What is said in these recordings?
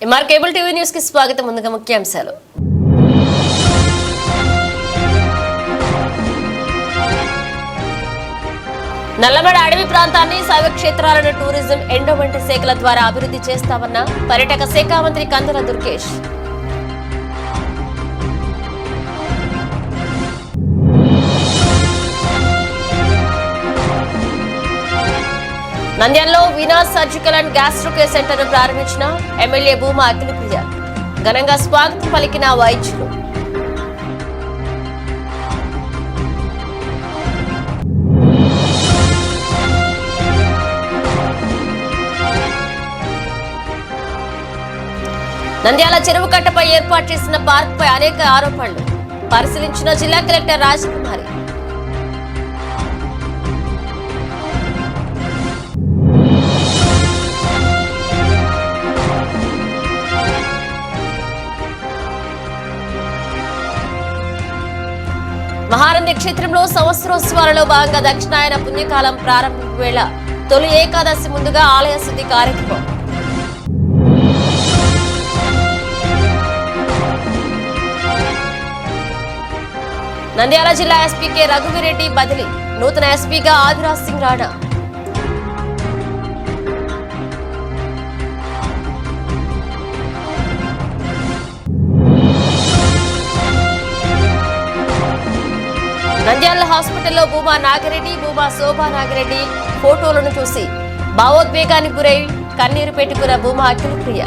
MR cable TV news కి స్వాగతం. ముందుగా ముఖ్యాంశాలు. నల్లమడ అడవి ప్రాంతాన్ని శైవ క్షేత్రాలను టూరిజం ఎండోమెంట్ శాఖల ద్వారా అభివృద్ధి చేస్తామన్న పర్యాటక శాఖ మంత్రి కందుల దుర్గేష్. నంద్యాలలో Venus surgical and gastro care centre ను ప్రారంభించిన ఎమ్మెల్యే భూమా అఖిలప్రియ. ఘనంగా స్వాగతం పలికిన వైద్యులు. నంద్యాల చెరువు కట్టపై ఏర్పాటు చేసిన పార్క్ పై అనేక ఆరోపణలు పరిశీలించిన జిల్లా కలెక్టర్ రాజకుమారి. మహానంది క్షేత్రంలో సంవత్సరోత్సవాలలో భాగంగా దక్షిణాయన పుణ్యకాలం ప్రారంభం వేళ తొలి ఏకాదశి ముందుగా ఆలయ శుద్ధి కార్యక్రమం. నంద్యాల జిల్లా ఎస్పీ కె రఘువీరెడ్డి బదిలీ. నూతన ఎస్పీగా ఆదిరాజ్ సింగ్ రాణా. నంద్యాల హాస్పిటల్లో భూమా నాగిరెడ్డి, భూమా శోభా నాగిరెడ్డి ఫోటోలను చూసి భావోద్వేగానికి గురై కన్నీరు పెట్టుకున్న భూమా అఖిలప్రియ.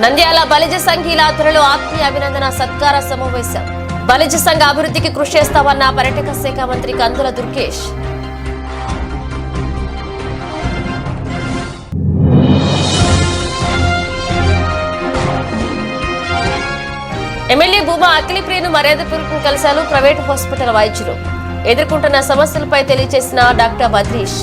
నంద్యాల బలిజ సంఘీల ఆధ్వర్యంలో ఆత్మీయ అభినందన సత్కార సమావేశం. బలిజ సంఘ అభివృద్ధికి కృషి చేస్తామన్న పర్యాటక శాఖ మంత్రి కందుల దుర్గేష్. ఎమ్మెల్యే భూమా అఖిలప్రియను మర్యాదపూర్వకంగా కలిశారు ప్రైవేటు హాస్పిటల్ వైద్యులు. ఎదుర్కొంటున్న సమస్యలపై తెలియజేసిన డాక్టర్ బద్రీష్.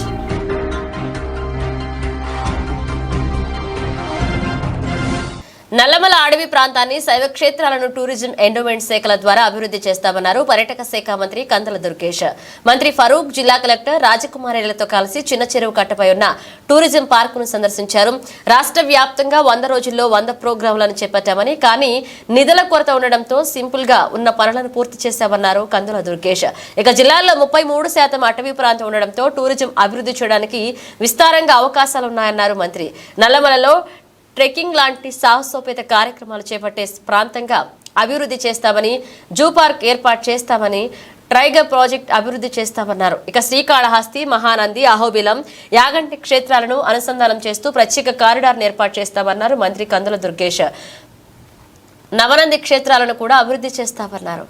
నల్లమల అడవి ప్రాంతాన్ని శైవ క్షేత్రాలను టూరిజం ఎండోమెంట్ శాఖల ద్వారా అభివృద్ధి చేస్తామన్నారు పర్యాటక శాఖ మంత్రి కందుల దుర్గేష్. మంత్రి ఫరూక్ జిల్లా కలెక్టర్ రాజకుమారిలతో కలిసి చిన్న చెరువు కట్టపై ఉన్న టూరిజం పార్కును సందర్శించారు. రాష్ట్ర వ్యాప్తంగా 100 రోజుల్లో 100 ప్రోగ్రాంలను చేపట్టామని, కానీ నిధుల కొరత ఉండడంతో సింపుల్ గా ఉన్న పనులను పూర్తి చేశామన్నారు కందుల దుర్గేష్. ఇక జిల్లాలో 33% అటవీ ప్రాంతం ఉండడంతో టూరిజం అభివృద్ధి చేయడానికి విస్తారంగా అవకాశాలున్నాయన్నారు మంత్రి. నల్లమలలో ట్రెక్కింగ్ లాంటి సాహసోపేత కార్యక్రమాలు చేపట్టే ప్రాంతంగా అభివృద్ధి చేస్తామని, జూ పార్క్ ఏర్పాటు చేస్తామని, టైగర్ ప్రాజెక్ట్ అభివృద్ధి చేస్తామన్నారు. ఇక శ్రీకాళహస్తి, మహానంది, అహోబిలం, యాగంటి క్షేత్రాలను అనుసంధానం చేస్తూ ప్రత్యేక కారిడార్ను ఏర్పాటు చేస్తామన్నారు మంత్రి కందుల దుర్గేష్. నవనంది క్షేత్రాలను కూడా అభివృద్ధి చేస్తామన్నారు.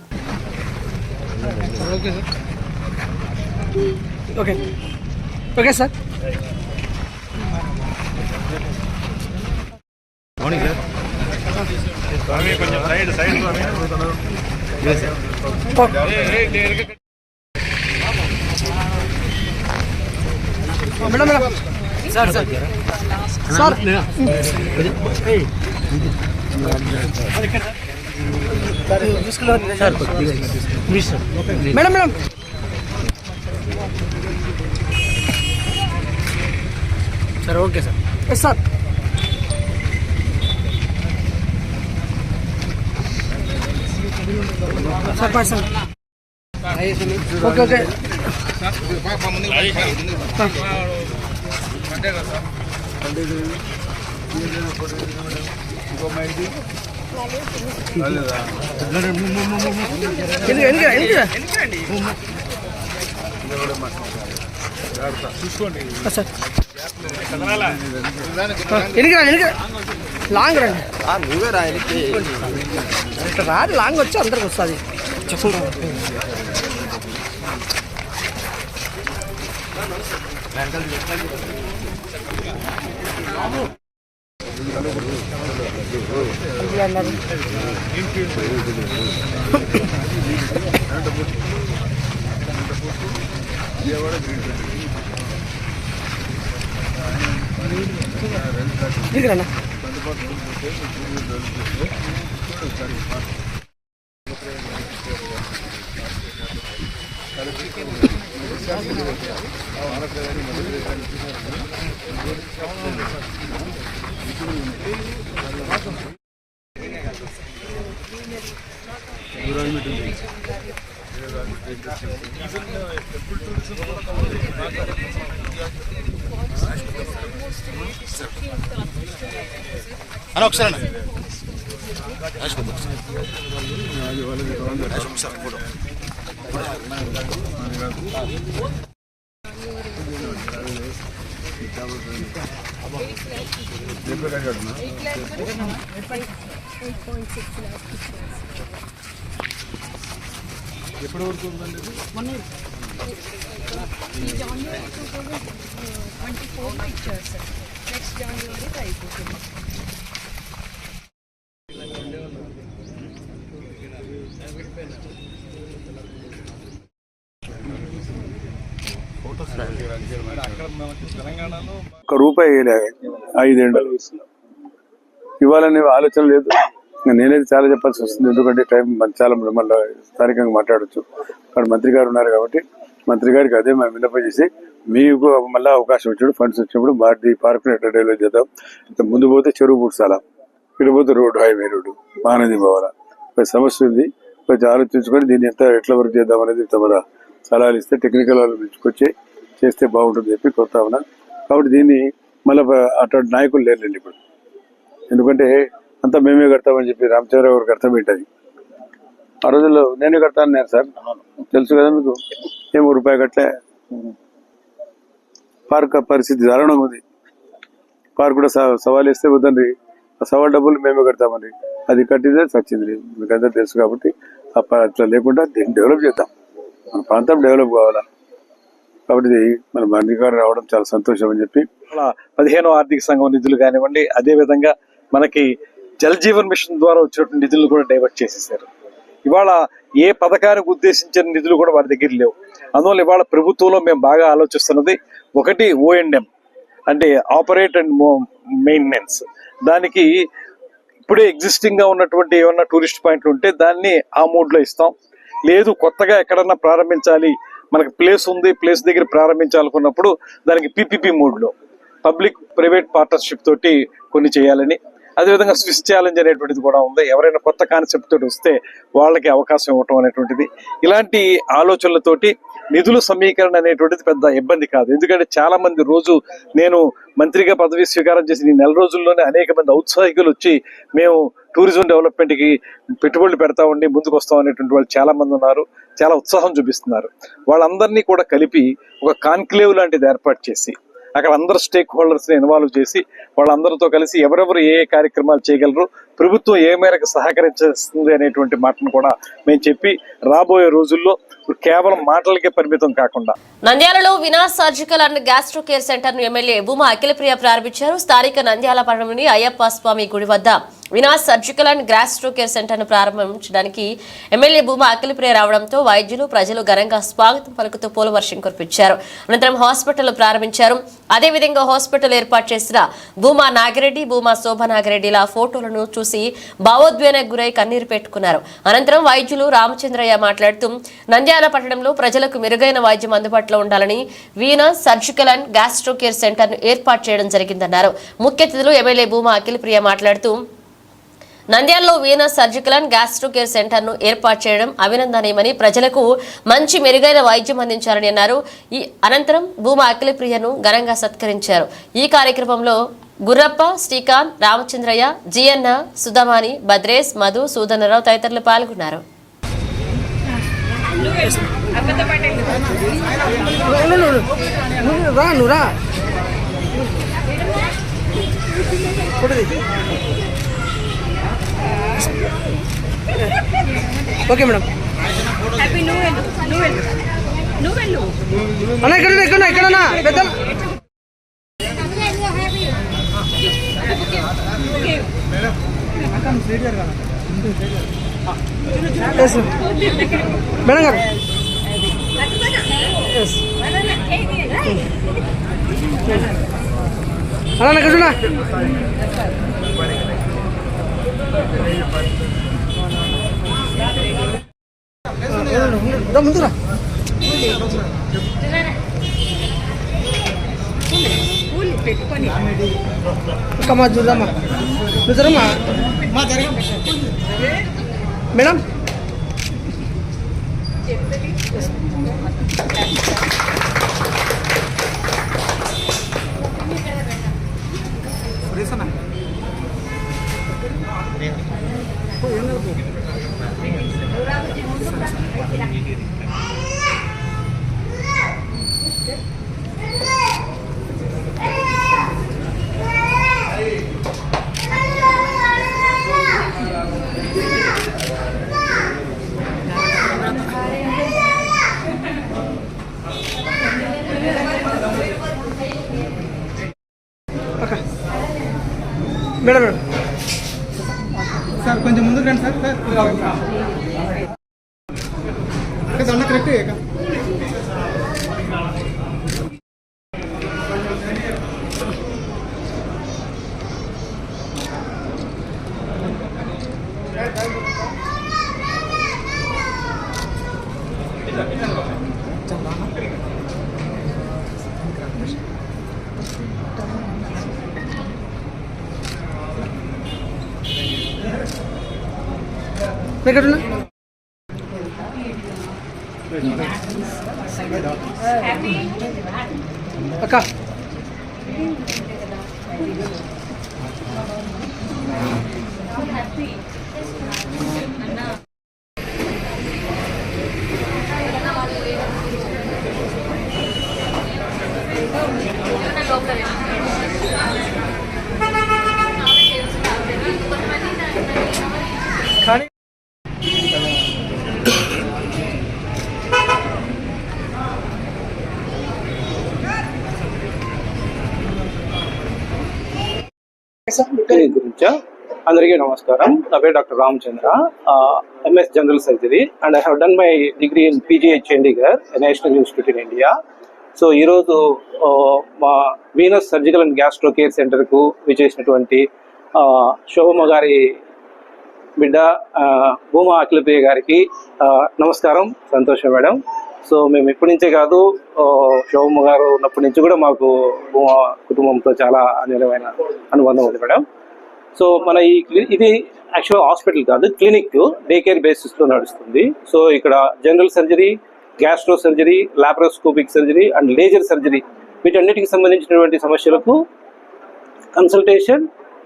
Morning, sir. Madam. Sir. Madam. Sir, okay, sir. Yes, sir. Person. Okay. Long రండి, నువ్వే రాయనికి రాదు. లాంగ్ వచ్చి అందరికి వస్తుంది. Ini అన్న ఒకసారి ఎప్పటి వరకు ఉందండి? ఈ జనవరి 2024 ఇచ్చారు సార్. నెక్స్ట్ జనవరికి అయిపోతుంది. ఒక్క రూపాయి వేయలే 5 ఏళ్ళు. ఇవ్వాలనే ఆలోచన లేదు. నేనైతే చాలా చెప్పాల్సి వస్తుంది, ఎందుకంటే టైం చాలా మళ్ళీ స్థానికంగా మాట్లాడచ్చు. అక్కడ మంత్రి గారు ఉన్నారు కాబట్టి మంత్రి గారికి అదే మేము విన్నపం చేసి మీకు మళ్ళీ అవకాశం వచ్చినప్పుడు ఫండ్స్ వచ్చినప్పుడు భారతీయ పార్క్ ఎట్లా డెవలప్ చేద్దాం. ముందు పోతే చెరువు పుట్సాల, ఇటు పోతే రోడ్డు, హైవే రోడ్డు, మహానది పోవాలా. సమస్య ఉంది, కొంచెం ఆలోచించుకొని దీన్ని ఎట్లా వర్క్ చేద్దాం అనేది తమ సలహాలు ఇస్తే టెక్నికల్ వాళ్ళు పిలుచుకొచ్చి చేస్తే బాగుంటుంది చెప్పి కొత్తా ఉన్నా. కాబట్టి దీన్ని మళ్ళీ అటువంటి నాయకులు లేరండి ఇప్పుడు, ఎందుకంటే అంతా మేమే కడతామని చెప్పి రామచంద్రరావు గారికి అర్థమేంటది. ఆ రోజుల్లో నేనే కడతాను నేను సార్, తెలుసు కదా మీకు. ఏమో రూపాయి కట్టలే. పార్క్ పరిస్థితి దారుణంగా ఉంది. పార్క్ కూడా సవాల్ ఇస్తే వద్దండి, ఆ సవాల్ డబ్బులు మేమే కడతామని అది కట్టిదే చచ్చింది. మీకు అందరూ తెలుసు కాబట్టి అట్లా లేకుండా దీన్ని డెవలప్ చేద్దాం, మన ప్రాంతం డెవలప్ కావాలా. కాబట్టి మన మంత్రి గారు రావడం చాలా సంతోషం అని చెప్పి 15వ ఆర్థిక సంఘం నిధులు కానివ్వండి, అదేవిధంగా మనకి జల్ జీవన్ మిషన్ ద్వారా వచ్చినటువంటి నిధులు కూడా డైవర్ట్ చేసేసారు. ఇవాళ ఏ పథకానికి ఉద్దేశించిన నిధులు కూడా వారి దగ్గర లేవు. అందువల్ల ఇవాళ ప్రభుత్వంలో మేము బాగా ఆలోచిస్తున్నది ఒకటి O&M, అంటే ఆపరేట్ అండ్ మెయింటెనెన్స్. దానికి ఇప్పుడే ఎగ్జిస్టింగ్ గా ఉన్నటువంటి ఏమన్నా టూరిస్ట్ పాయింట్లు ఉంటే దాన్ని ఆ మోడ్ లో ఇస్తాం. లేదు కొత్తగా ఎక్కడన్నా ప్రారంభించాలి, మనకి ప్లేస్ ఉంది, ప్లేస్ దగ్గర ప్రారంభించాలనుకున్నప్పుడు దానికి PPP మోడ్ లో పబ్లిక్ ప్రైవేట్ పార్ట్నర్షిప్ తోటి కొన్ని చేయాలని. అదేవిధంగా స్విస్ ఛాలెంజ్ అనేటువంటిది కూడా ఉంది. ఎవరైనా కొత్త కాన్సెప్ట్ తోటి వస్తే వాళ్ళకి అవకాశం ఇవ్వటం అనేటువంటిది. ఇలాంటి ఆలోచనలతోటి నిధుల సమీకరణ అనేటువంటిది పెద్ద ఇబ్బంది కాదు. ఎందుకంటే చాలా మంది రోజు నేను మంత్రిగా పదవి స్వీకారం చేసిన ఈ నెల రోజుల్లోనే అనేక మంది ఔత్సాహికులు వచ్చి మేము టూరిజం డెవలప్మెంట్ కి పెట్టుబడులు పెడతామండి, ముందుకు వస్తాం అనేటువంటి వాళ్ళు చాలా మంది ఉన్నారు. చాలా ఉత్సాహం చూపిస్తున్నారు. వాళ్ళందరినీ కూడా కలిపి ఒక కాన్క్లేవ్ లాంటిది ఏర్పాటు చేసి అక్కడ అందరు స్టేక్ హోల్డర్స్ ని ఇన్వాల్వ్ చేసి వాళ్ళందరితో కలిసి ఎవరెవరు ఏ కార్యక్రమాలు చేయగలరు, ప్రభుత్వం ఏ మేరకు సహకరించేస్తుంది అనేటువంటి మాటను కూడా మేము చెప్పి రాబోయే రోజుల్లో కేవలం మాటలకే పరిమితం కాకుండా. నంద్యాలలో Venus surgical and gastro care centre ను ఎమ్మెల్యే భూమా అఖిలప్రియ ప్రారంభించారు. స్థానిక నంద్యాల పట్టణంలోని అయ్యప్ప స్వామి గుడి వద్ద Venus surgical and gastro care centre ను ప్రారంభించడానికి ఎమ్మెల్యే భూమా అఖిలప్రియ రావడంతో వైద్యులు, ప్రజలు ఘనంగా స్వాగతం పలుకుతూ పూలవర్షం కురిపించారు. అనంతరం హాస్పిటల్ ప్రారంభించారు. అదేవిధంగా హాస్పిటల్ ఏర్పాటు చేసిన భూమా నాగిరెడ్డి, భూమా శోభ నాగిరెడ్డిల ఫోటోలను చూసి భావోద్వేగానికి గురై కన్నీరు పెట్టుకున్నారు. అనంతరం వైద్యులు రామచంద్రయ్య మాట్లాడుతూ నంద్యాల పట్టణంలో ప్రజలకు మెరుగైన వైద్యం అందుబాటులో ఉండాలని Venus surgical and gastro care centre ను ఏర్పాటు చేయడం జరిగిందన్నారు. ముఖ్య అతిథులు ఎమ్మెల్యే భూమా అఖిలప్రియ మాట్లాడుతూ నంద్యాలలో Venus surgical and gastro care centre ను ఏర్పాటు చేయడం అభినందనీయమని, ప్రజలకు మంచి మెరుగైన వైద్యం అందించాలని అన్నారు. ఈ అనంతరం భూమా అఖిలప్రియను ఘనంగా సత్కరించారు. ఈ కార్యక్రమంలో గుర్రప్ప, శ్రీకాంత్, రామచంద్రయ్య, జియన్న, సుధమాని, భద్రేష్, మధు, సూదనరావు తదితరులు పాల్గొన్నారు. Okay madam. హ్యాపీ నువ్వెళ్ళు అన్న ఎక్కడన్నా పెద్దలు మేడం గారు అలా కూర్చున్నా ముందురా కూలి పెట్టుకొని అక్క మా చూద్దామా నువ్వు జరమ్మా మేడం మేడం మేడం సార్ కొంచెం ముందుకు రండి సార్ దండ కరెక్ట్ ఎక్కడున్నా అక్క కానీ గురించా అందరికీ నమస్కారం. నా పేరు doctor Ramachandra, MS general surgery and I have done my degree in PGH Chandigarh national institute in India. So ఈరోజు మా Venus surgical and gastro care సెంటర్కు విచ్చేసినటువంటి శోభమ్మ గారి బిడ్డ భూమా అఖిలప్రియ గారికి నమస్కారం. సంతోషం మేడం. సో మేము ఇప్పటి నుంచే కాదు, శోభమ్మ గారు ఉన్నప్పటి నుంచి కూడా మాకు భూమా కుటుంబంతో చాలా అనిరమైన అనుబంధం ఉంది మేడం. సో మన ఇది యాక్చువల్ హాస్పిటల్ కాదు, క్లినిక్ డే కేర్ బేసిస్లో నడుస్తుంది. సో ఇక్కడ general surgery, gastro surgery, laparoscopic surgery and laser surgery వీటన్నిటికి సంబంధించినటువంటి సమస్యలకు కన్సల్టేషన్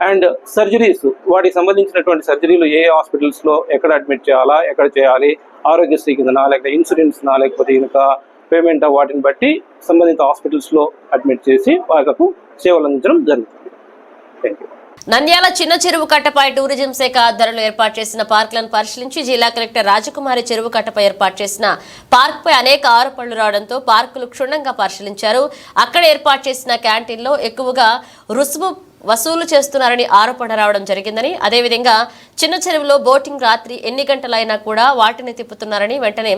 అండ్ సర్జరీస్, వాటికి సంబంధించినటువంటి సర్జరీలు ఏ హాస్పిటల్స్లో ఎక్కడ అడ్మిట్ చేయాలా, ఎక్కడ చేయాలి, ఆరోగ్యశ్రీ కిందనా లేకపోతే ఇన్సూరెన్స్నా లేకపోతే ఇంకా పేమెంట్ వాటిని బట్టి సంబంధిత హాస్పిటల్స్లో అడ్మిట్ చేసి వాళ్ళకు సేవలు అందించడం జరుగుతుంది. Thank you. నంద్యాల చిన్న చెరువు కట్టపై టూరిజం శాఖ ఆధ్వర్యంలో ఏర్పాటు చేసిన పార్కులను పరిశీలించి జిల్లా కలెక్టర్ రాజకుమారి చెరువు కట్టపై ఏర్పాటు చేసిన పార్కుపై అనేక ఆరోపణలు రావడంతో పార్కులు క్షుణ్ణంగా పరిశీలించారు. అక్కడ ఏర్పాటు చేసిన క్యాంటీన్లో ఎక్కువగా రుసుము వసూలు చేస్తున్నారని ఆరోపణ రావడం జరిగిందని, అదేవిధంగా చిన్న చెరువులో బోటింగ్ రాత్రి ఎన్ని గంటలైనా కూడా వాటిని తిప్పుతున్నారని, వెంటనే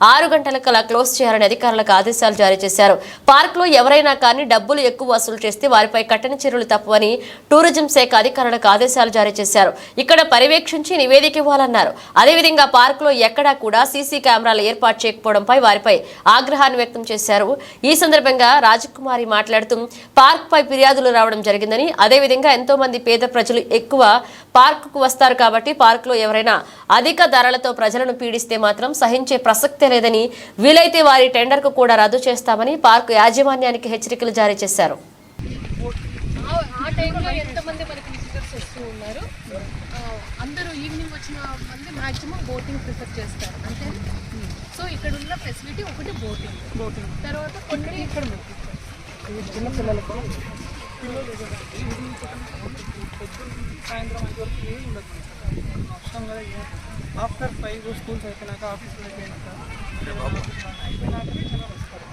6 గంటలకలా క్లోజ్ చేయాలని అధికారులకు ఆదేశాలు జారీ చేశారు. పార్కులో ఎవరైనా కానీ డబ్బులు ఎక్కువ వసూలు చేస్తే వారిపై కఠిన చర్యలు తప్పవని టూరిజం శాఖ అధికారులకు ఆదేశాలు జారీ చేశారు. ఇక్కడ పర్యవేక్షించి నివేదిక ఇవ్వాలన్నారు. అదేవిధంగా పార్కులో ఎక్కడా కూడా సీసీ కెమెరాలు ఏర్పాటు చేయకపోవడంపై వారిపై ఆగ్రహాన్ని వ్యక్తం చేశారు. ఈ సందర్భంగా రాజకుమారి మాట్లాడుతూ పార్కుపై ఫిర్యాదులు రావడం జరిగిందని, అదేవిధంగా ఎంతో మంది పేద ప్రజలు ఎక్కువ పార్కుకు వస్తారు కాబట్టి పార్కులో ఎవరైనా అధిక ధరలతో ప్రజలను పీడిస్తే మాత్రం సహించే ప్రసక్తే లేదని, వీలైతే వారి టెండర్కు కూడా రద్దు చేస్తామని పార్కు యాజమాన్యానికి హెచ్చరికలు జారీ చేశారు. ఆ టైంలో ఎంతమంది మనకి విజిటర్స్ వస్తూ ఉన్నారు, అందరూ ఈవినింగ్ వచ్చిన మంది మ్యాక్సిమం బోటింగ్ ప్రిఫర్ చేస్తారు అంటే. సో ఇక్కడ ఉన్న ఫెసిలిటీ ఒకటి బోటింగ్ తర్వాత కొన్ని ఇక్కడ చిన్నపిల్లలకు సాయంత్రం 5 వరకు ఏమి ఉండదు. నష్టం కదా. ఆఫ్టర్ 5 స్కూల్స్ అయిపోయినాక, ఆఫీసులు అయిపోయినాక వస్తారు.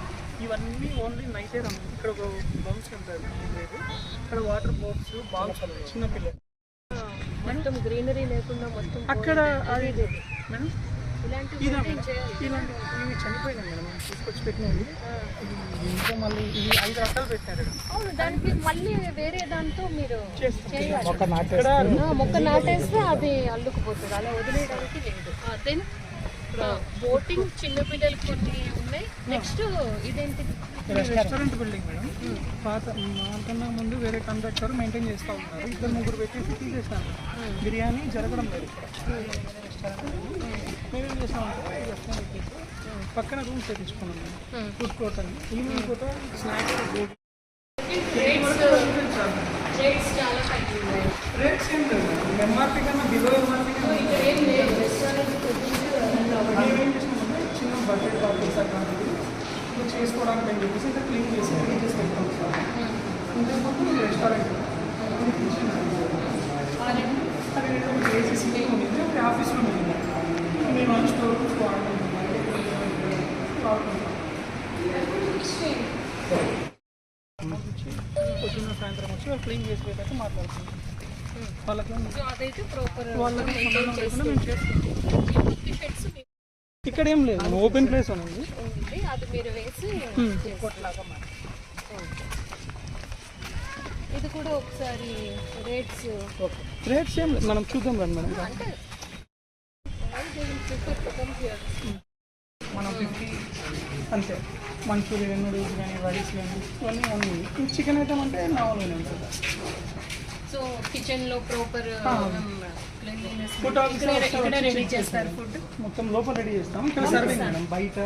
ఇవన్నీ ఓన్లీ నైటే రమ్ము. ఇక్కడ ఒక బౌన్స్ ఉంటుంది, లేదు ఇక్కడ వాటర్ బోట్స్ బాల్స్ చిన్నపిల్లలు మొత్తం గ్రీనరీ లేకుండా మొత్తం అక్కడ అది మేడం ఇలాంటివి ఇవి చనిపోయినాయి మేడం, తీసుకొచ్చి పెట్టినవి. ఇంకా మళ్ళీ ఇవి 5 రకాలు పెట్టారు. అవును, దానికి మళ్ళీ వేరే దాంతో మీరు చేయాలి. ఇక్కడ మొక్క నాటేస్తే అది అల్లుకుపోతుంది, అలా వదిలేయడానికి లేదు. దెన్ బోటింగ్ చిన్నపిల్లలు కొన్ని ఉన్నాయి. నెక్స్ట్ ఇదేంటి రెస్టారెంట్ బిల్డింగ్ మేడం. పాత మాకన్నా ముందు వేరే కాంట్రాక్టర్ మెయింటైన్ చేస్తూ ఉన్నారు. 2-3 పెట్టేసి తీసేసాను. బిర్యానీ జరగడం లేదు ఇక్కడ. రెస్టారెంట్ మేమేం చేసామంటే రెస్టారెంట్ పక్కన రూమ్స్ తెప్పించుకున్నాం మేము. ఫుడ్ కోర్ట్ అని ఈవినింగ్ పూట స్నాక్స్ రేట్స్ ఏం లేదు. ఎంఆర్పీ కన్నా బిలో ఎంఆర్పీ కన్నా ఏం చేసినామంటే చిన్న బడ్జెట్ పార్టీస్ అట్లాంటివి చేసుకోవడానికి అని చెప్పేసి ఇంకా క్లీన్ చేసి పెట్టాం సార్. ఇంతకుముందు రెస్టారెంట్ అది ఏసీసీ ఉంది, ఒక ఆఫీస్లో ఉంది. మేము అన్ని స్టోర్ పొద్దున్న సాయంత్రం వచ్చి వాళ్ళు క్లీన్ చేసి పెట్టాక మాట్లాడుతున్నాం. వాళ్ళకి మేము చేసుకుంటాం. ఇక్కడ ఏం లేదు, ఓపెన్ ప్లేస్ ఉంది. అది మీరు వేసి ఇది కూడా ఒకసారి రేట్స్ ఏం లేదు, మనం చూద్దాం రండి మేడం. మనం 50 అంతే. మంచూరియన్ నూడిల్స్ కానీ రైస్ కానీ ఇవన్నీ ఉంది. చికెన్ ఐటమ్ అంటే నార్మల్గానే ఉంటుంది. సో కిచెన్లో ప్రాపర్ ఫుడ్ రెడీ చేస్తారు. ఫుడ్ మొత్తం లోపల రెడీ చేస్తాం. ఇక్కడ సర్వింగ్ మేడం. బయట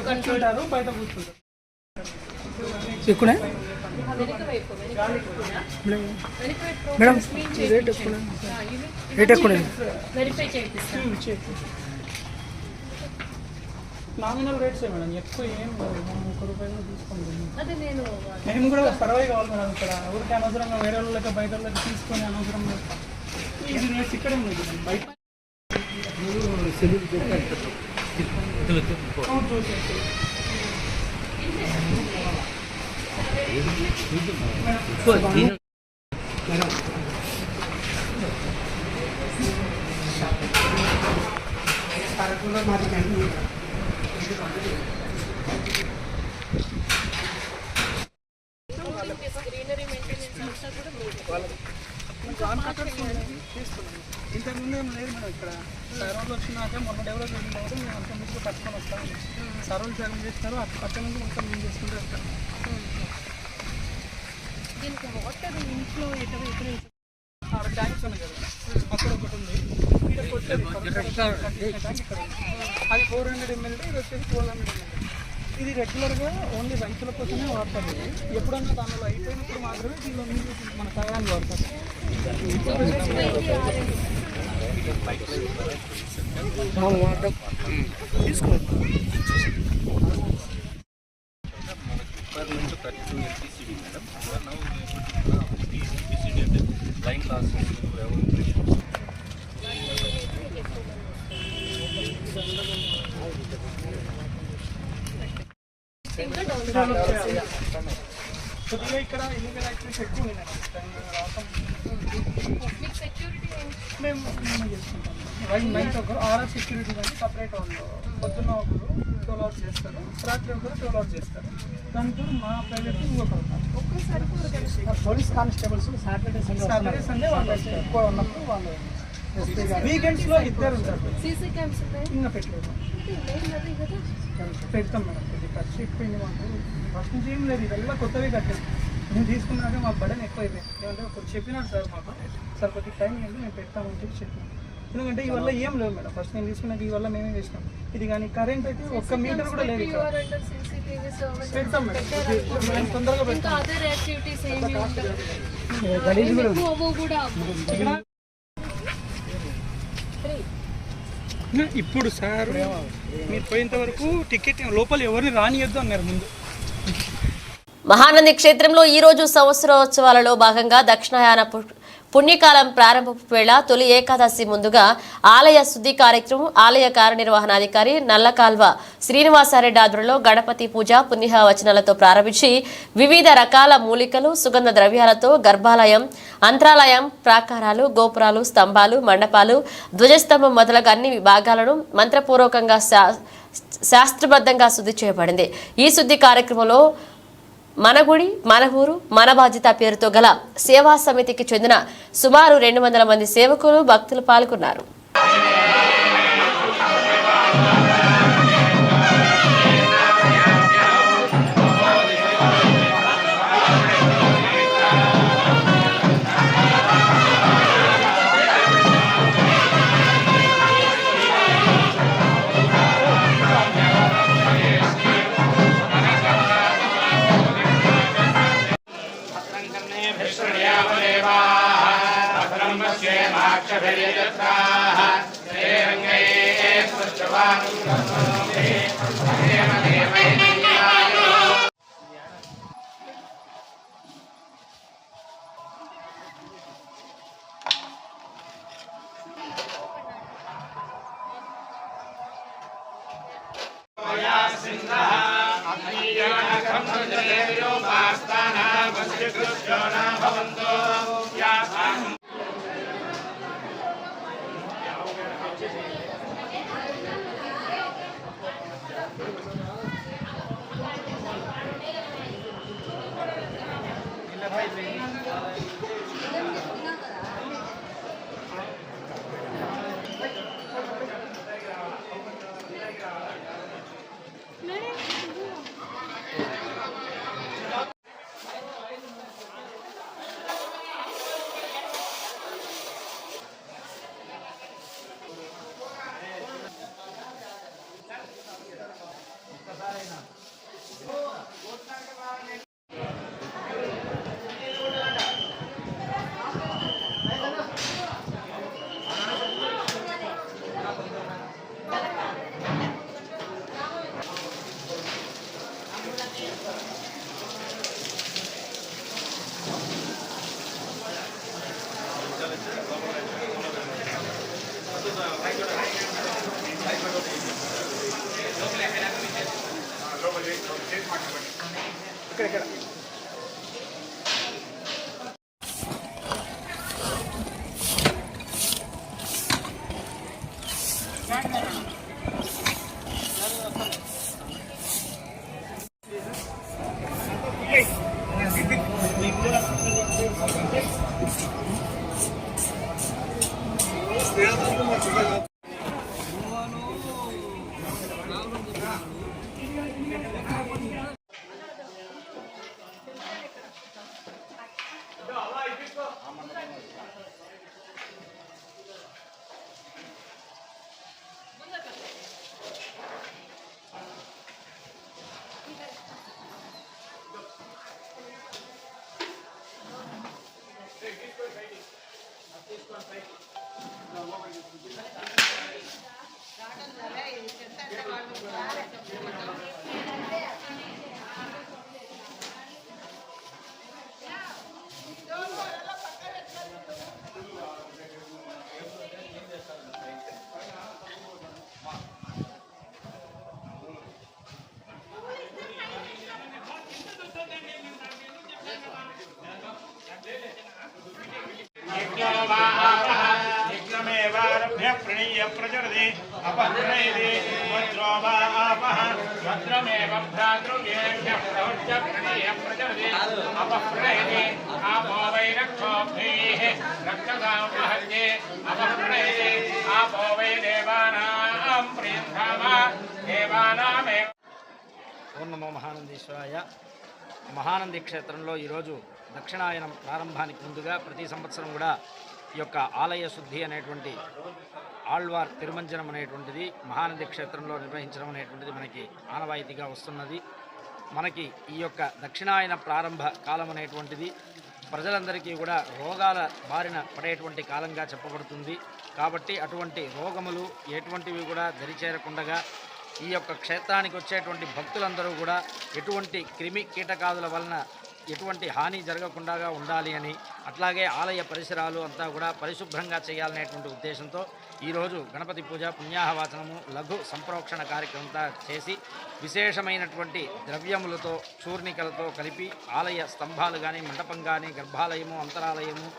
కూర్చుంటారు, బయట కూర్చుంటారు. ఇక్కడే మేడం రేట్ ఎక్కువ వెరిఫై చేపిస్తాం. నామినల్ రేట్సే మేడం, ఎక్కువ ఏం లేదు. మనం ₹1 తీసుకుంటాం. అదే మేము కూడా సర్వై కావాలి మేడం. ఇక్కడ ఊరికి అనవసరంగా వేరే వాళ్ళకి బయట వాళ్ళకి తీసుకొని అనవసరంగా ఇది రేట్స్ ఇక్కడే ఉంది బయట. గ్రీనరీ మెయింటెనెన్స్ అంతా కూడా ఇంతకుముందు ఏం లేదు మేడం. ఇక్కడ సర్వలు వచ్చినాక మొన్న డెవలప్ అయిన తర్వాత మేము అంత ముందు పట్టుకొని వస్తాము. సర్వలు సర్వ్ చేస్తున్నారు, పక్క నుంచి మొత్తం మేము చేసుకుంటూ వస్తాం. దీనికి వాటర్ ఇంట్లో ఎక్కడ ట్యాంక్స్ ఉన్నాయి కదా, అక్కడ ఒకటి ఉంది. ఇక్కడ కొట్టేది అది 400 ml, ఇది వచ్చేసి 1200 ml. ఇది రెగ్యులర్గా ఓన్లీ రైతుల కోసమే వాడతారు. ఎప్పుడన్నా దానిలో అయిపోయినప్పుడు మాత్రమే దీనిలో నీళ్ళు మన తాగడానికి వాడతారు. కొద్దిగా ఇక్కడ ఇల్లీగల్ యాక్టివిటీస్ ఎక్కువ ఉన్నాయి. మేము చేసుకుంటాం. నైట్ ఒకరు ఆర్ఆర్ సెక్యూరిటీ కానీ సపరేట్ వాళ్ళు పొద్దున్న ఒకరు 12 hours చేస్తారు, రాత్రి ఒకరు 12 hours చేస్తారు. దాంతో మా ప్రైవేట్ ఇంకొకరు ఉన్నారు. పోలీస్ కానిస్టేబుల్స్ సాటర్డే సండే వాళ్ళు ఎక్కువ ఉన్నప్పుడు వాళ్ళు. వీకెండ్స్లో ఇద్దరు ఉంటారు. సీసీ క్యామ్స్ ఇంకా పెట్టలేదు, పెడతాం మేడం. కొద్దిగా ఖర్చు ఎక్కువైంది మాకు. ఫస్ట్ నుంచి ఏం లేదు, ఇవల్ల కొత్తవి కట్టాం. మేము తీసుకున్నాక మాకు బడన్ ఎక్కువ అయిపోయింది. ఏమంటే కొంచెం చెప్పినాడు సార్ మాకు, సార్ కొద్దిగా టైం ఏంటి మేము పెడతామని చెప్పి చెప్పినాం. ఎందుకంటే ఈ వల్ల ఏం లేవు మేడం. ఫస్ట్ నేను తీసుకున్నాక ఈ వల్ల మేమే చేసినాం. ఇది కానీ కరెంట్ అయితే 1 మీటర్ కూడా లేదు. పెడతాం మేడం, మేము తొందరగా పెడతాం. ఇప్పుడు సార్ మీరు పోయేంత వరకు టికెట్ లోపల ఎవరిని రానియద్దు అన్నారు ముందు. మహానంది క్షేత్రంలో ఈ రోజు సంవత్సరోత్సవాలలో భాగంగా దక్షిణాయన పుణ్యకాలం ప్రారంభపు వేళ తొలి ఏకాదశి ముందుగా ఆలయ శుద్ధి కార్యక్రమం ఆలయ కార్యనిర్వహణాధికారి నల్లకాల్వ శ్రీనివాసారెడ్డి ఆధ్వర్యంలో గణపతి పూజ పుణ్యవచనాలతో ప్రారంభించి వివిధ రకాల మూలికలు సుగంధ ద్రవ్యాలతో గర్భాలయం, అంతరాలయం, ప్రాకారాలు, గోపురాలు, స్తంభాలు, మండపాలు, ధ్వజస్తంభం మొదలగు అన్ని విభాగాలను మంత్రపూర్వకంగా శాస్త్రబద్ధంగా శుద్ధి చేయబడింది. ఈ శుద్ధి కార్యక్రమంలో మన గుడి మన ఊరు మన బాధ్యత పేరుతో గల సేవా సమితికి చెందిన సుమారు 200 మంది సేవకులు భక్తులు పాల్గొన్నారు. प्रणीय प्रचरति अपहृणयति वज्रो वा आपः वज्रमेव भ्रातृव्येभ्यः प्रवृत्य प्रणीय प्रचरति अपहृणयति आपो वै रक्षोभिः रक्षसां महर्ये अपहृणयति आपो वै देवानां प्रियन्धाम देवानामेव। ఓం నమో మహానందీశ్వరాయ. మహానంది క్షేత్రంలో ఈరోజు దక్షిణాయనం ప్రారంభానికి ముందుగా ప్రతి సంవత్సరం కూడా ఈ యొక్క ఆలయ శుద్ధి అనేటువంటి ఆళ్వార్ తిరుమంజనం అనేటువంటిది మహానంది క్షేత్రంలో నిర్వహించడం అనేటువంటిది మనకి ఆనవాయితీగా వస్తున్నది. మనకి ఈ యొక్క దక్షిణాయన ప్రారంభ కాలం అనేటువంటిది ప్రజలందరికీ కూడా రోగాల బారిన పడేటువంటి కాలంగా చెప్పబడుతుంది. కాబట్టి అటువంటి రోగములు ఎటువంటివి కూడా దరిచేరకుండగా ఈ యొక్క క్షేత్రానికి వచ్చేటువంటి భక్తులందరూ కూడా ఎటువంటి క్రిమి కీటకాదుల వలన ఎటువంటి హాని జరగకుండా ఉండాలి అని, అట్లాగే ఆలయ పరిసరాలు అంతా కూడా పరిశుభ్రంగా చేయాలనేటువంటి ఉద్దేశంతో ఈరోజు గణపతి పూజ, పుణ్యాహవాచనము, లఘు సంప్రోక్షణ కార్యక్రమంతా చేసి విశేషమైనటువంటి ద్రవ్యములతో చూర్ణికలతో కలిపి ఆలయ స్తంభాలు కానీ, మండపం కానీ, గర్భాలయము, అంతరాలయము,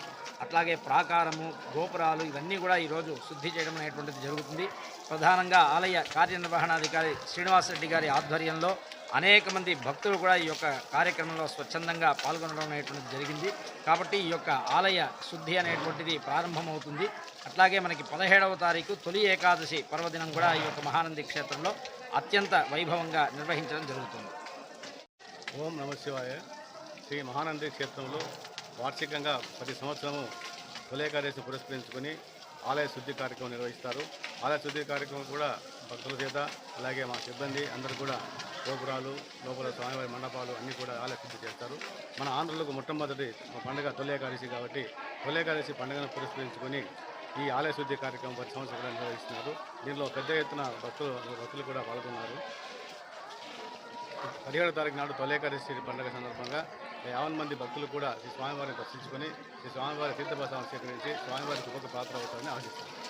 అట్లాగే ప్రాకారము, గోపురాలు ఇవన్నీ కూడా ఈరోజు శుద్ధి చేయడం అనేటువంటిది జరుగుతుంది. ప్రధానంగా ఆలయ కార్యనిర్వహణాధికారి శ్రీనివాసరెడ్డి గారి ఆధ్వర్యంలో అనేక మంది భక్తులు కూడా ఈ యొక్క కార్యక్రమంలో స్వచ్ఛందంగా పాల్గొనడం అనేటువంటిది జరిగింది. కాబట్టి ఈ యొక్క ఆలయ శుద్ధి అనేటువంటిది ప్రారంభమవుతుంది. అట్లాగే మనకి 17వ తారీఖు తొలి ఏకాదశి పర్వదినం కూడా ఈ యొక్క మహానంది క్షేత్రంలో అత్యంత వైభవంగా నిర్వహించడం జరుగుతుంది. ఓం నమ శివాయ. శ్రీ మహానంది క్షేత్రంలో వార్షికంగా ప్రతి సంవత్సరము తొలి ఏకాదశి పురస్కరించుకొని ఆలయ శుద్ధి కార్యక్రమం నిర్వహిస్తారు. ఆలయ శుద్ధి కార్యక్రమం కూడా భక్తుల చేత, అలాగే మా సిబ్బంది అందరూ కూడా గోపురాలు, లోపల స్వామివారి మండపాలు అన్నీ కూడా ఆలయ శుద్ధి చేస్తారు. మన ఆంధ్రులకు మొట్టమొదటి పండుగ తొలి ఏకాదశి కాబట్టి తొలి ఏకాదశి పండుగను పురస్కరించుకొని ఈ ఆలయ శుద్ధి కార్యక్రమం ప్రతి సంవత్సరం నిర్వహిస్తున్నారు. దీనిలో పెద్ద ఎత్తున భక్తులు కూడా పాల్గొన్నారు. 17వ తారీఖు నాడు తొలేకాదశి పండుగ సందర్భంగా 50 మంది భక్తులు కూడా శ్రీ స్వామివారిని దర్శించుకొని శ్రీ స్వామివారి తీర్థప్రసాదం స్వీకరించి స్వామివారికి ఉపక పాత్ర అవుతారని ఆశిస్తున్నారు.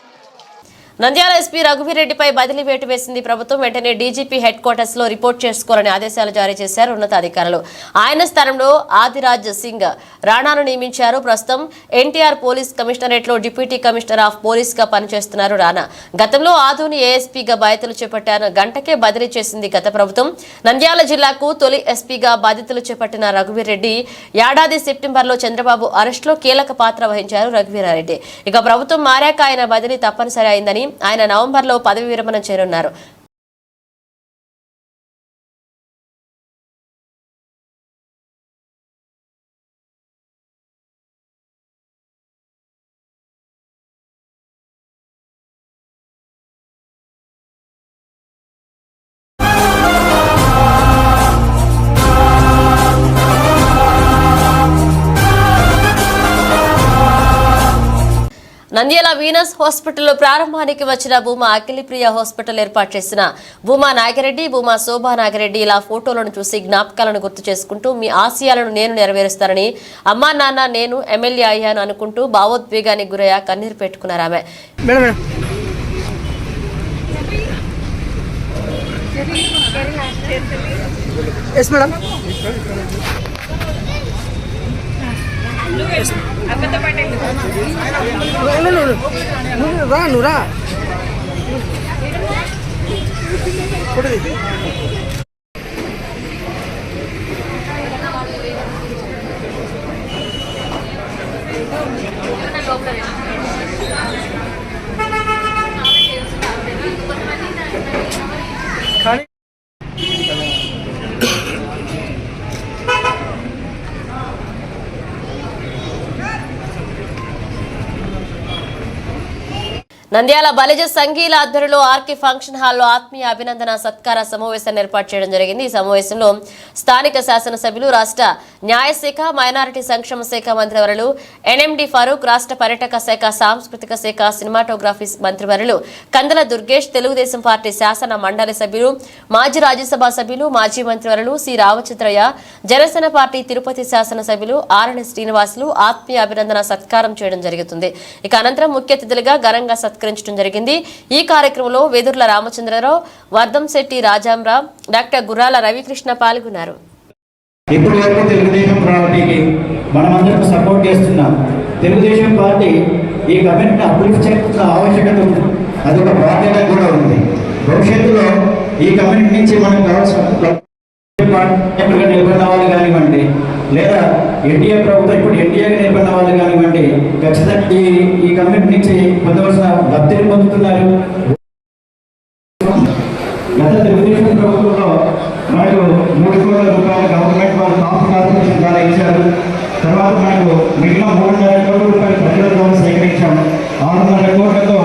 నంద్యాల ఎస్పీ రఘువీరెడ్డిపై బదిలీ వేటు వేసింది ప్రభుత్వం. వెంటనే డీజీపీ హెడ్ క్వార్టర్స్ లో రిపోర్ట్ చేసుకోవాలని ఆదేశాలు జారీ చేశారు ఉన్నతాధికారులు. ఆయన స్థానంలో ఆదిరాజ్ సింగ్ రాణాను నియమించారు. ప్రస్తుతం ఎన్టీఆర్ పోలీస్ కమిషనరేట్ లో డిప్యూటీ కమిషనర్ ఆఫ్ పోలీస్ గా పనిచేస్తున్నారు రాణా. గతంలో ఆదోని ఏఎస్పీగా బాధ్యతలు చేపట్టారు. గంటకే బదిలీ చేసింది గత ప్రభుత్వం. నంద్యాల జిల్లాకు తొలి ఎస్పీగా బాధ్యతలు చేపట్టిన రఘువీరెడ్డి ఏడాది సెప్టెంబర్లో చంద్రబాబు అరెస్టులో కీలక పాత్ర వహించారు రఘువీరారెడ్డి. ఇక ప్రభుత్వం మారాక ఆయన బదిలీ తప్పనిసరి అయిందని ఆయన నవంబర్లో పదవి విరమణ చేరున్నారు. నంద్యాల వీనస్ హాస్పిటల్లో ప్రారంభానికి వచ్చిన భూమా అఖిలప్రియ హాస్పిటల్ ఏర్పాటు చేసిన భూమా నాగిరెడ్డి, భూమా శోభా నాగిరెడ్డి ఇలా ఫోటోలను చూసి జ్ఞాపకాలను గుర్తు చేసుకుంటూ మీ ఆశయాలను నేను నెరవేరుస్తానని, అమ్మా నాన్న నేను ఎమ్మెల్యే అయ్యాను అనుకుంటూ భావోద్వేగానికి గురయ్యా కన్నీరు పెట్టుకున్నారు ఆమె. నువ్వురా నంద్యాల బలిజ సంఘీల ఆధ్వర్యంలో ఆర్కే ఫంక్షన్ హాల్లో ఆత్మీయ అభినందన సత్కార సమావేశాన్ని ఏర్పాటు చేయడం జరిగింది. ఈ సమావేశంలో స్థానిక శాసనసభ్యులు, రాష్ట్ర న్యాయశాఖ, మైనారిటీ సంక్షేమ శాఖ మంత్రివర్యులు ఎన్ఎండి ఫరూక్, రాష్ట్ర పర్యాటక శాఖ, సాంస్కృతిక శాఖ, సినిమాటోగ్రఫీ మంత్రివర్యులు కందల దుర్గేష్, తెలుగుదేశం పార్టీ శాసన మండలి సభ్యులు, మాజీ రాజ్యసభ సభ్యులు, మాజీ మంత్రివర్యులు సి రామచంద్రయ్య, జనసేన పార్టీ తిరుపతి శాసనసభ్యులు ఆర్ఎన్ శ్రీనివాసులు ఆత్మీయ అభినందన సత్కారం చేయడం జరుగుతుంది. ఇక అనంతరం ముఖ్య అతిథులుగా ఘనంగా సత్కరించడం జరిగింది. ఈ కార్యక్రమంలో వేదుర్ల రామచంద్రరావు, వర్ధంశెట్టి రాజాంరావు, డాక్టర్ గుర్రాల రవికృష్ణ పాల్గొన్నారు. ఇప్పటి వరకు తెలుగుదేశం పార్టీకి మనమందరం సపోర్ట్ చేస్తున్నాం. తెలుగుదేశం పార్టీ ఈ గవర్నమెంట్ అభివృద్ధి చేస్తున్న ఆవశ్యకత ఉంది, అదొక బాధ్యత కూడా ఉంది. భవిష్యత్తులో ఈ గవర్నమెంట్ నుంచి మనకు కావాల్సిన నిలబడిన వాళ్ళు కానివ్వండి, లేదా ఎన్డీఏ ప్రభుత్వం ఇప్పుడు ఎన్డీఏగా నిలబడిన వాళ్ళు కానివ్వండి, ఖచ్చితంగా ఈ గవర్నమెంట్ నుంచి పొందవలసిన లబ్ధిని పొందుతున్నారు. గత తెలుగుదేశం ప్రభుత్వంలో మనకు 3 కోట్ల రూపాయల గవర్నమెంట్ వాళ్ళు కాపు కార్పొరేషన్ ద్వారా ఇచ్చారు. తర్వాత మనకు మిగిలిన 3.5 కోట్ల రూపాయలు ప్రజల ద్వారా సేకరించాము. 600 కోట్లతో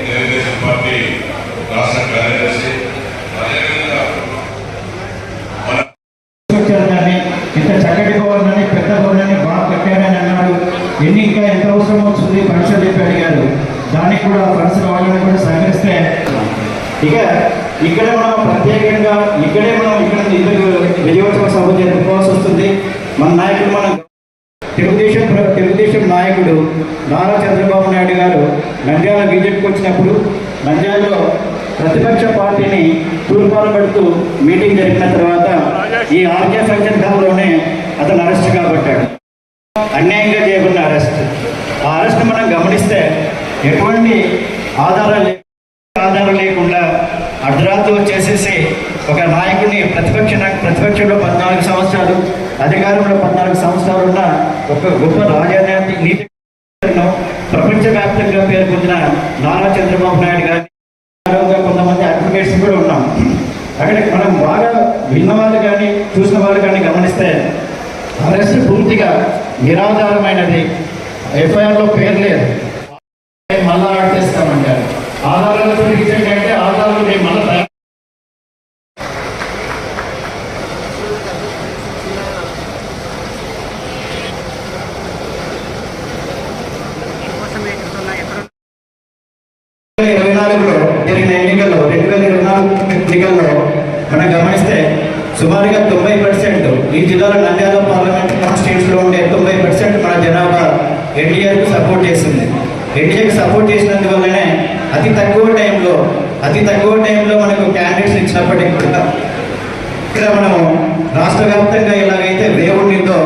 తెలుగుదేశం పార్టీ రాష్ట్ర కార్యదర్శి ఇంత చక్కటి భవనాన్ని, పెద్ద భవనాన్ని బాగా కట్టారని అన్నాడు. ఇంకా ఎంత అవసరం వస్తుంది ఫండ్స్ చెప్పి అడిగారు. దానికి కూడా ఫండ్స్ వాళ్ళని కూడా సహకరిస్తే ఇక ఇక్కడ మనం ప్రత్యేకంగా ఇక్కడ విజయోత్సవ సభ జరుపుకోవాల్సి వస్తుంది. మన నాయకుడు, మన తెలుగుదేశం నాయకుడు నారా చంద్రబాబు నాయుడు గారు నంద్యాల బీజేపీకి వచ్చినప్పుడు నంద్యాలలో ప్రతిపక్ష పార్టీని తూర్పాలు పడుతూ మీటింగ్ జరిగిన తర్వాత ఈ ఆర్కే ఫంక్షన్ హాల్లోనే అతను అరెస్ట్ కాబట్టాడు. అన్యాయంగా చేయబడిన అరెస్ట్. ఆ అరెస్ట్ మనం గమనిస్తే ఎటువంటి ఆధారం లేకుండా అర్ధరాత్రి వచ్చేసేసి ఒక నాయకుడిని ప్రతిపక్షంలో 14 సంవత్సరాలు, అధికారంలో 14 సంవత్సరాలు ఉన్న ఒక గొప్ప రాజనీతి నీతి ప్రపంచవ్యాప్తంగా పేరు పొందిన నారా చంద్రబాబు నాయుడు గారి కొంతమంది అడ్వకేట్స్ కూడా ఉన్నాం. అక్కడ మనం బాగా విన్నవాళ్ళు కానీ చూసిన వాళ్ళు కానీ గమనిస్తే అరెస్ట్ పూర్తిగా నిరాధారమైనది. ఎఫ్ఐఆర్లో పేరు లేదు, మళ్ళా యాడ్ చేస్తామంటారు. ఆధారాలతో రీసెంట్ అంటే ఆధారాలు మేము మళ్ళీ 2024లో జరిగిన ఎన్నికల్లో 2024 ఎన్నికల్లో మనం గమనిస్తే సుమారుగా 90% ఈ జిల్లాలో నంద్యాల పార్లమెంట్ కాన్స్టిట్యూన్సీలో ఉండే 90% మన జనాభా ఎన్డీఏకు సపోర్ట్ చేస్తుంది. ఎన్డీఏకి సపోర్ట్ చేసినందువల్లనే అతి తక్కువ టైంలో మనకు క్యాండిడేట్స్ ఇచ్చినప్పటికీ కూడా ఇక్కడ మనము రాష్ట్ర వ్యాప్తంగా ఎలాగైతే వేవ్ ఉండిందో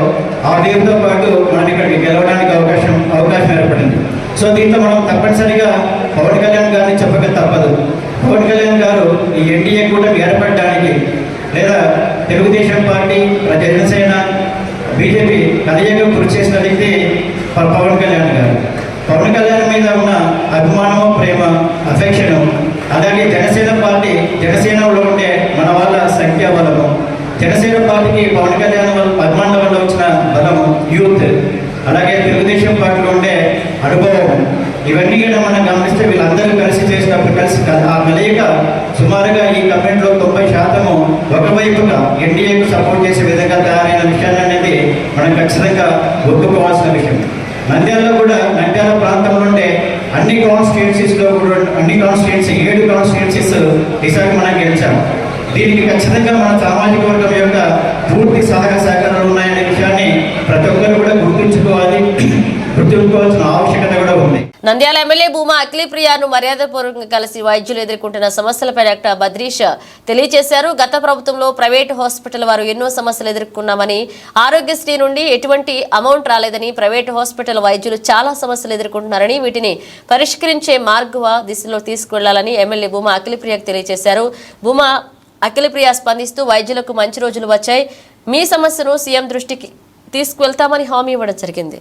ఆ వేవ్తో పాటు మనం ఇక్కడికి గెలవడానికి అవకాశం ఏర్పడింది. సో దీంట్లో మనం తప్పనిసరిగా పవన్ కళ్యాణ్ గారిని చెప్పక తప్పదు. పవన్ కళ్యాణ్ గారు ఈ ఎన్డీఏ కూటమి ఏర్పడడానికి లేదా తెలుగుదేశం పార్టీ, జనసేన, బీజేపీ కలయికగా కృషి చేసిన వ్యక్తి పవన్ కళ్యాణ్ గారు. పవన్ కళ్యాణ్ మీద ఉన్న అభిమానము, ప్రేమ, అఫెక్షను, అలాగే జనసేనలో ఉండే మన వాళ్ళ సంఖ్యా బలము, జనసేన పార్టీకి పవన్ కళ్యాణ్ అభిమానుల వల్ల వచ్చిన బలము, యూత్, అలాగే తెలుగుదేశం పార్టీలో ఉండే అనుభవం, ఇవన్నీ కూడా మనం గమనిస్తే వీళ్ళందరూ కలిసి ఆ కలయిక సుమారుగా ఈ కమెంట్లో 90% ఒకవైపుగా ఎన్డీఏకు సపోర్ట్ చేసే విధంగా తయారైన విషయాన్ని అనేది మనం ఖచ్చితంగా ఒప్పుకోవాల్సిన విషయం. నంద్యాల ప్రాంతంలో ఉండే అన్ని కాన్స్టిట్యున్సీస్లో కూడా 7 కాన్స్టిట్యున్సీస్ ఈసారి మనం గెలిచాం. దీనికి ఖచ్చితంగా మన సామాజిక వర్గం యొక్క పూర్తి సహాయ సహకారాలు ఉన్నాయనే విషయాన్ని ప్రతి ఒక్కరు కూడా గుర్తుంచుకోవాల్సిన ఆవశ్యకత కూడా ఉంది. నంద్యాల ఎమ్మెల్యే భూమా అఖిలప్రియను మర్యాదపూర్వకంగా కలిసి వైద్యులు ఎదుర్కొంటున్న సమస్యలపై డాక్టర్ బద్రీష్ తెలియజేశారు. గత ప్రభుత్వంలో ప్రైవేటు హాస్పిటల్ వారు ఎన్నో సమస్యలు ఎదుర్కొన్నామని, ఆరోగ్యశ్రీ నుండి ఎటువంటి అమౌంట్ రాలేదని, ప్రైవేటు హాస్పిటల్ వైద్యులు చాలా సమస్యలు ఎదుర్కొంటున్నారని, వీటిని పరిష్కరించే మార్గవ దిశలో తీసుకువెళ్లాలని ఎమ్మెల్యే భూమా అఖిలప్రియకు తెలియజేశారు. భూమా అఖిలప్రియ స్పందిస్తూ వైద్యులకు మంచి రోజులు వచ్చాయి, మీ సమస్యను సీఎం దృష్టికి తీసుకువెళ్తామని హామీ ఇవ్వడం జరిగింది.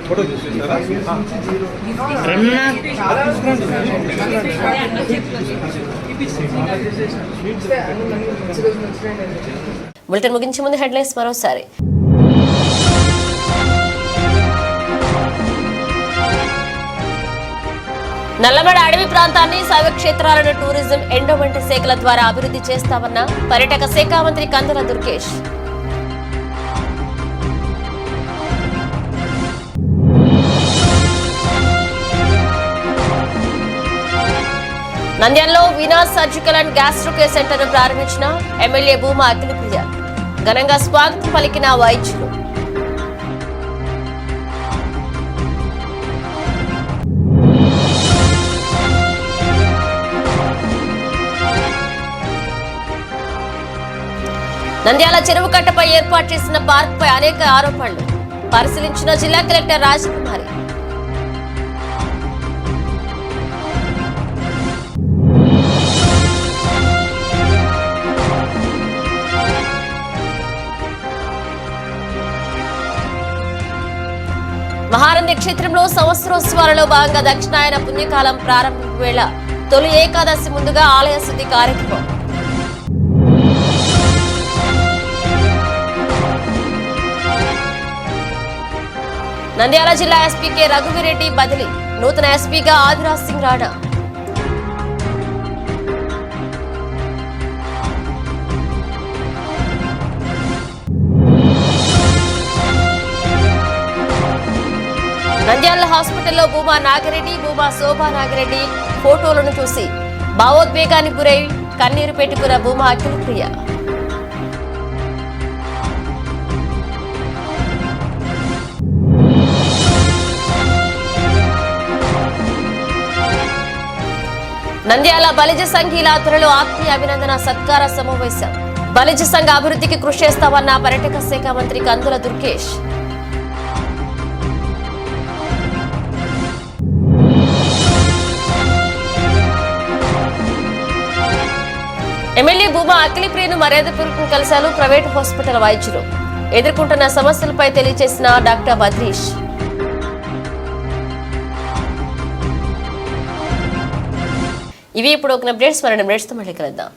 ఫోటో తీసుకుంటారా? బులెటిన్ ముగించే ముందు హెడ్లైన్స్ మరోసారి. నల్లమడ అడవి ప్రాంతాన్ని శైవ క్షేత్రాలను టూరిజం ఎండోమెంట్ శాఖల ద్వారా అభివృద్ధి చేస్తామన్న పర్యాటక శాఖ మంత్రి కందుల దుర్గేష్. నంద్యాలలో Venus surgical and gastro care centre ను ప్రారంభించిన ఎమ్మెల్యే భూమా అఖిలప్రియ. ఘనంగా స్వాగతం పలికిన వైద్యులు. నంద్యాల చెరువు కట్టపై ఏర్పాటు చేసిన పార్క్ పై అనేక ఆరోపణలు. పరిశీలించిన జిల్లా కలెక్టర్ రాజకుమారి. మహానంది క్షేత్రంలో సంవత్సరోత్సవాలలో భాగంగా దక్షిణాయన పుణ్యకాలం ప్రారంభం వేళ తొలి ఏకాదశి ముందుగా ఆలయ శుద్ధి కార్యక్రమం. నంద్యాల జిల్లా ఎస్పీ కె రఘువీరెడ్డి బదిలీ. నూతన ఎస్పీగా ఆదిరాజ్ సింగ్ రాణా. నంద్యాల హాస్పిటల్లో భూమా నాగిరెడ్డి, భూమా శోభా నాగిరెడ్డి ఫోటోలను చూసి భావోద్వేగానికి గురై కన్నీరు పెట్టుకున్న భూమా అఖిలప్రియ. నంద్యాల బలిజ సంఘీల ఆధ్వర్యంలో ఆత్మీయ అభినందన సత్కార సమావేశం. బలిజ సంఘ అభివృద్ధికి కృషి చేస్తామన్న పర్యాటక శాఖ మంత్రి కందుల దుర్గేష్. ఎమ్మెల్యే భూమా అఖిలప్రియను మర్యాదపూర్వకంగా కలిశారు ప్రైవేటు హాస్పిటల్ వైద్యులు. ఎదుర్కొంటున్న సమస్యలపై తెలియజేసిన డాక్టర్ బద్రీష్. ఇవి ఇప్పుడు ఒక అప్డేట్స్ మరిన్ని అప్డేట్స్తో మళ్ళీ కలుద్దాం.